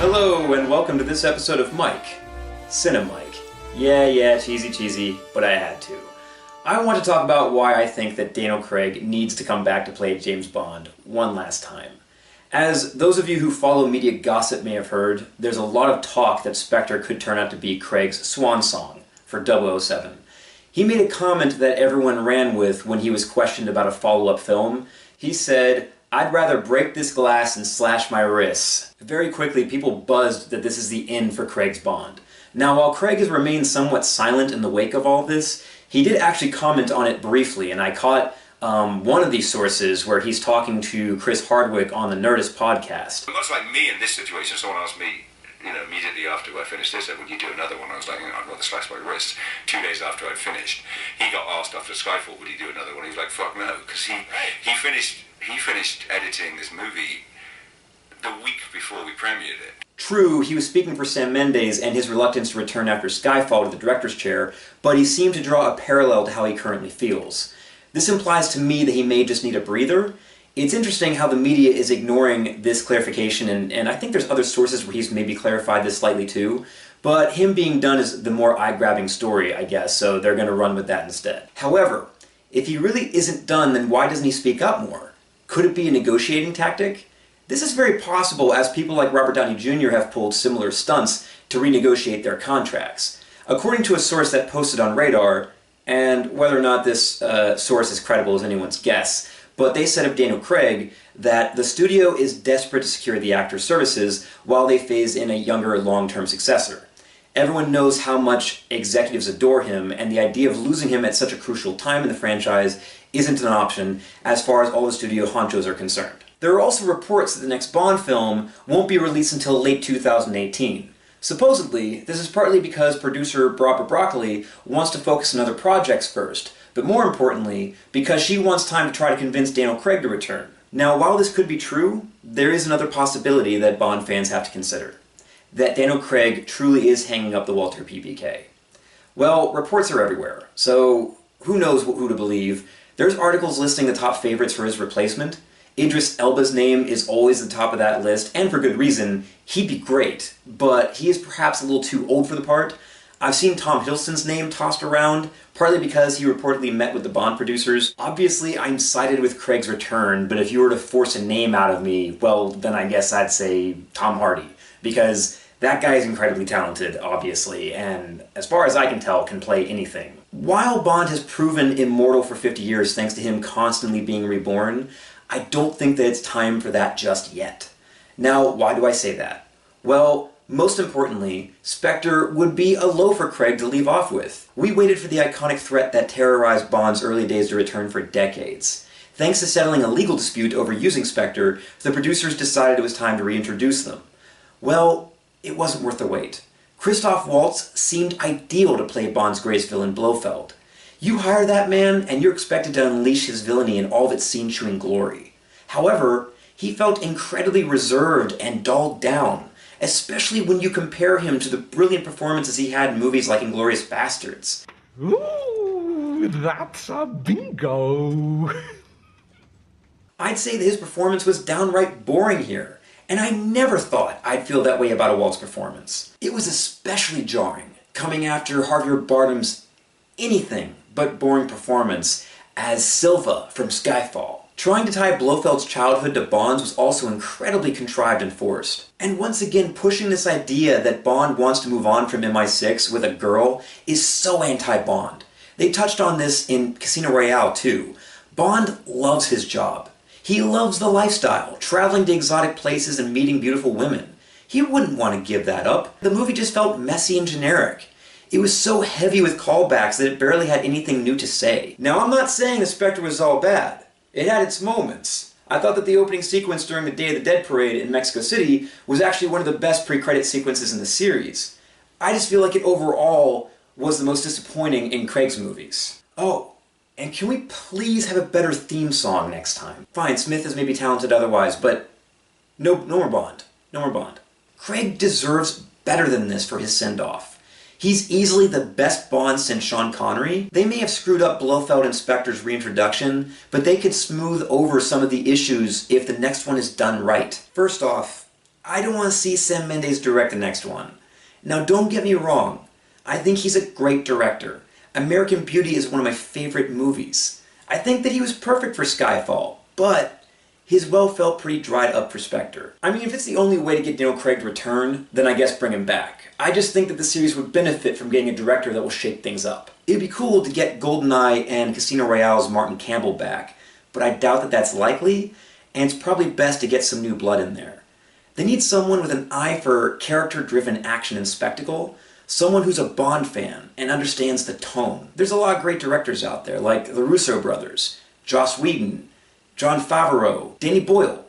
Hello, and welcome to this episode of Mike, CineMike. Yeah, cheesy, but I had to. I want to talk about why I think that Daniel Craig needs to come back to play James Bond one last time. As those of you who follow media gossip may have heard, there's a lot of talk that Spectre could turn out to be Craig's swan song for 007. He made a comment that everyone ran with when he was questioned about a follow-up film. He said, "I'd rather break this glass and slash my wrists." Very quickly, people buzzed that this is the end for Craig's Bond. Now, while Craig has remained somewhat silent in the wake of all this, he did actually comment on it briefly, and I caught one of these sources where he's talking to Chris Hardwick on the NERDS podcast. Much like me in this situation, someone asked me, immediately after I finished this, would you do another one? I was like, I'd rather slash my wrists. 2 days after I'd finished, he got asked after Skyfall, would he do another one? He was like, fuck no, because he finished editing this movie the week before we premiered it. True, he was speaking for Sam Mendes and his reluctance to return after Skyfall to the director's chair, but he seemed to draw a parallel to how he currently feels. This implies to me that he may just need a breather. It's interesting how the media is ignoring this clarification, and I think there's other sources where he's maybe clarified this slightly too, but him being done is the more eye-grabbing story, I guess, so they're going to run with that instead. However, if he really isn't done, then why doesn't he speak up more? Could it be a negotiating tactic? This is very possible, as people like Robert Downey Jr. have pulled similar stunts to renegotiate their contracts. According to a source that posted on Radar, and whether or not this source is credible is anyone's guess, but they said of Daniel Craig that the studio is desperate to secure the actor's services while they phase in a younger long-term successor. Everyone knows how much executives adore him, and the idea of losing him at such a crucial time in the franchise isn't an option as far as all the studio honchos are concerned. There are also reports that the next Bond film won't be released until late 2018. Supposedly, this is partly because producer Barbara Broccoli wants to focus on other projects first, but more importantly, because she wants time to try to convince Daniel Craig to return. Now, while this could be true, there is another possibility that Bond fans have to consider. That Daniel Craig truly is hanging up the Walter PBK. Well, reports are everywhere, so who knows who to believe. There's articles listing the top favorites for his replacement. Idris Elba's name is always at the top of that list, and for good reason. He'd be great, but he is perhaps a little too old for the part. I've seen Tom Hiddleston's name tossed around, partly because he reportedly met with the Bond producers. Obviously, I'm sided with Craig's return, but if you were to force a name out of me, well, then I guess I'd say Tom Hardy, because that guy is incredibly talented, obviously, and as far as I can tell, can play anything. While Bond has proven immortal for 50 years thanks to him constantly being reborn, I don't think that it's time for that just yet. Now, why do I say that? Well, most importantly, Spectre would be a low for Craig to leave off with. We waited for the iconic threat that terrorized Bond's early days to return for decades. Thanks to settling a legal dispute over using Spectre, the producers decided it was time to reintroduce them. Well, it wasn't worth the wait. Christoph Waltz seemed ideal to play Bond's greatest villain, Blofeld. You hire that man, and you're expected to unleash his villainy in all of its scene-chewing glory. However, he felt incredibly reserved and dulled down, especially when you compare him to the brilliant performances he had in movies like *Inglourious Basterds*. Ooh, that's a bingo! I'd say that his performance was downright boring here, and I never thought I'd feel that way about a Waltz performance. It was especially jarring, coming after Javier Bardem's anything but boring performance as Silva from Skyfall. Trying to tie Blofeld's childhood to Bond's was also incredibly contrived and forced. And once again, pushing this idea that Bond wants to move on from MI6 with a girl is so anti-Bond. They touched on this in Casino Royale too. Bond loves his job. He loves the lifestyle, traveling to exotic places and meeting beautiful women. He wouldn't want to give that up. The movie just felt messy and generic. It was so heavy with callbacks that it barely had anything new to say. Now, I'm not saying the Spectre was all bad. It had its moments. I thought that the opening sequence during the Day of the Dead parade in Mexico City was actually one of the best pre-credit sequences in the series. I just feel like it overall was the most disappointing in Craig's movies. Oh, and can we please have a better theme song next time? Fine, Smith is maybe talented otherwise, but no more Bond. No more Bond. Craig deserves better than this for his send-off. He's easily the best Bond since Sean Connery. They may have screwed up Blofeld and Spectre's reintroduction, but they could smooth over some of the issues if the next one is done right. First off, I don't want to see Sam Mendes direct the next one. Now don't get me wrong, I think he's a great director. American Beauty is one of my favorite movies. I think that he was perfect for Skyfall, but he's well felt pretty dried up for Spectre. I mean, if it's the only way to get Daniel Craig to return, then I guess bring him back. I just think that the series would benefit from getting a director that will shake things up. It'd be cool to get GoldenEye and Casino Royale's Martin Campbell back, but I doubt that that's likely, and it's probably best to get some new blood in there. They need someone with an eye for character-driven action and spectacle, someone who's a Bond fan and understands the tone. There's a lot of great directors out there, like the Russo brothers, Joss Whedon, Jon Favreau, Danny Boyle,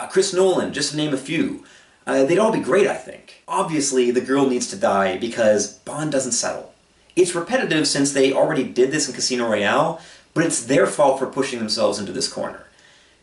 Chris Nolan, just to name a few. They'd all be great, I think. Obviously, the girl needs to die because Bond doesn't settle. It's repetitive since they already did this in Casino Royale, but it's their fault for pushing themselves into this corner.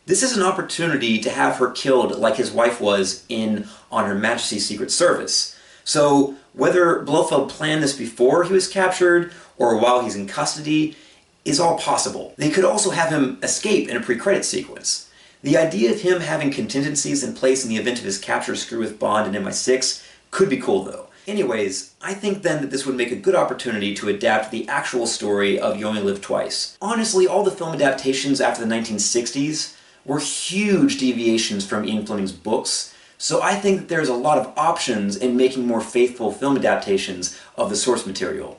This is an opportunity to have her killed like his wife was in On Her Majesty's Secret Service. So whether Blofeld planned this before he was captured or while he's in custody is all possible. They could also have him escape in a pre-credit sequence. The idea of him having contingencies in place in the event of his capture screw with Bond and MI6 could be cool though. Anyways, I think then that this would make a good opportunity to adapt the actual story of You Only Live Twice. Honestly, all the film adaptations after the 1960s were huge deviations from Ian Fleming's books, so I think that there's a lot of options in making more faithful film adaptations of the source material.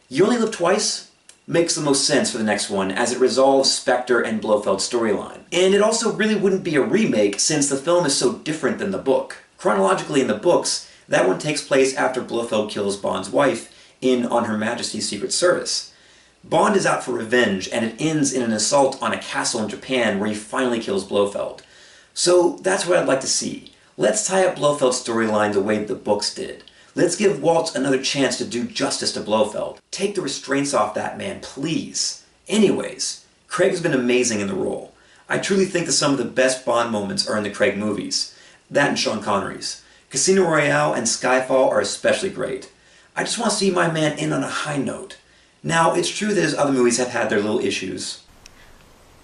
You Only Live Twice makes the most sense for the next one, as it resolves Spectre and Blofeld's storyline. And it also really wouldn't be a remake, since the film is so different than the book. Chronologically in the books, that one takes place after Blofeld kills Bond's wife in On Her Majesty's Secret Service. Bond is out for revenge, and it ends in an assault on a castle in Japan where he finally kills Blofeld. So that's what I'd like to see. Let's tie up Blofeld's storyline the way the books did. Let's give Waltz another chance to do justice to Blofeld. Take the restraints off that man, please. Anyways, Craig has been amazing in the role. I truly think that some of the best Bond moments are in the Craig movies. That and Sean Connery's. Casino Royale and Skyfall are especially great. I just want to see my man end on a high note. Now, it's true that his other movies have had their little issues.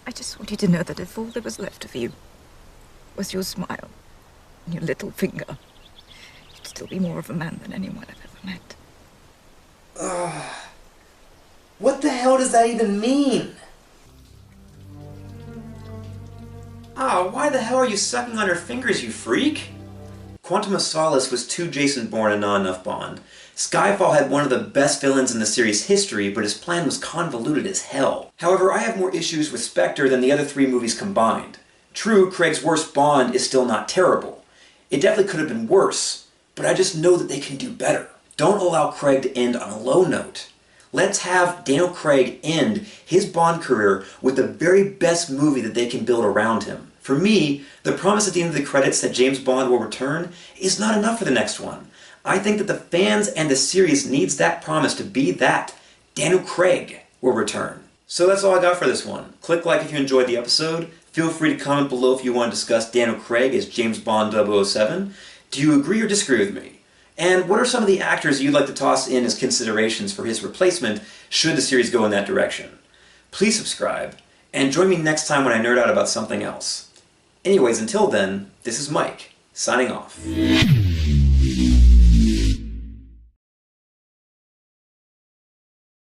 I just want you to know that if all there was left of you was your smile and your little finger, you'd still be more of a man than anyone I've ever met. What the hell does that even mean? Why the hell are you sucking on her fingers, you freak? Quantum of Solace was too Jason Bourne and not enough Bond. Skyfall had one of the best villains in the series' history, but his plan was convoluted as hell. However, I have more issues with Spectre than the other three movies combined. True, Craig's worst Bond is still not terrible. It definitely could have been worse, but I just know that they can do better. Don't allow Craig to end on a low note. Let's have Daniel Craig end his Bond career with the very best movie that they can build around him. For me, the promise at the end of the credits that James Bond will return is not enough for the next one. I think that the fans and the series needs that promise to be that. Daniel Craig will return. So that's all I got for this one. Click like if you enjoyed the episode. Feel free to comment below if you want to discuss Daniel Craig as James Bond 007. Do you agree or disagree with me? And what are some of the actors you'd like to toss in as considerations for his replacement should the series go in that direction? Please subscribe, and join me next time when I nerd out about something else. Anyways, until then, this is Mike, signing off.